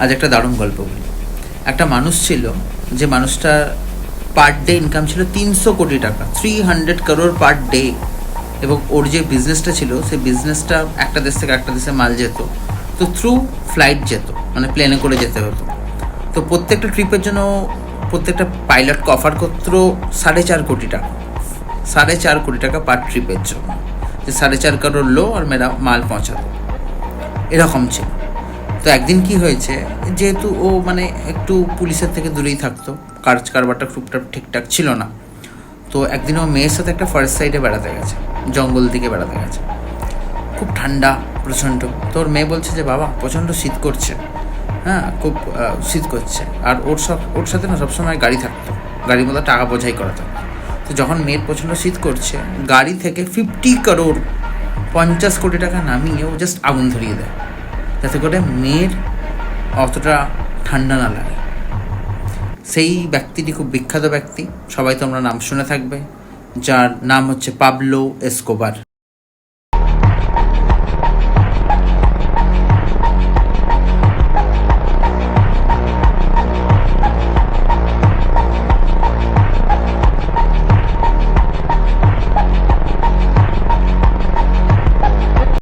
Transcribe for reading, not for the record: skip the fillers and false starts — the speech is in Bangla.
আজ একটা দারুণ গল্প বলি। একটা মানুষ ছিল, যে মানুষটার পার ডে ইনকাম ছিল 300 কোটি টাকা, 300 crore পার ডে। এবং ওর যে বিজনেসটা ছিল, সেই বিজনেসটা একটা দেশ থেকে একটা দেশে মাল যেত, তো থ্রু ফ্লাইট যেত, মানে প্লেনে করে যেতে হতো। তো প্রত্যেকটা ট্রিপের জন্য প্রত্যেকটা পাইলটকে অফার করতো 4.5 কোটি টাকা, 4.5 কোটি টাকা পার ট্রিপের জন্য, যে 4.5 crore লো আর মেরা মাল পৌঁছাতো, এরকম ছিল। তো একদিন কি হয়েছে, যেহেতু ও মানে একটু পুলিশের থেকে দূরেই থাকতো, কারবারটা খুবটা ঠিকঠাক ছিল না, তো একদিন ও মেয়ের সাথে একটা ফরেস্ট সাইডে বেড়াতে গেছে, জঙ্গল দিকে বেড়াতে গেছে। খুব ঠান্ডা প্রচণ্ড। তো ওর মেয়ে বলছে যে বাবা প্রচণ্ড শীত করছে, হ্যাঁ খুব শীত করছে। আর ওর সাথে না সবসময় গাড়ি থাকতো, গাড়ির মধ্যে টাকা বোঝাই করা থাকতো। তো যখন মেয়ের প্রচণ্ড শীত করছে, গাড়ি থেকে 50 crore, 50 কোটি টাকা নামিয়ে ও জাস্ট আগুন ধরিয়ে দেয়, যাতে করে মেয়ের অতটা ঠান্ডা না লাগে। সেই ব্যক্তিটি খুব বিখ্যাত ব্যক্তি, সবাই তোমরা নাম শুনে থাকবে, যার নাম হচ্ছে পাবলো এসকোবার।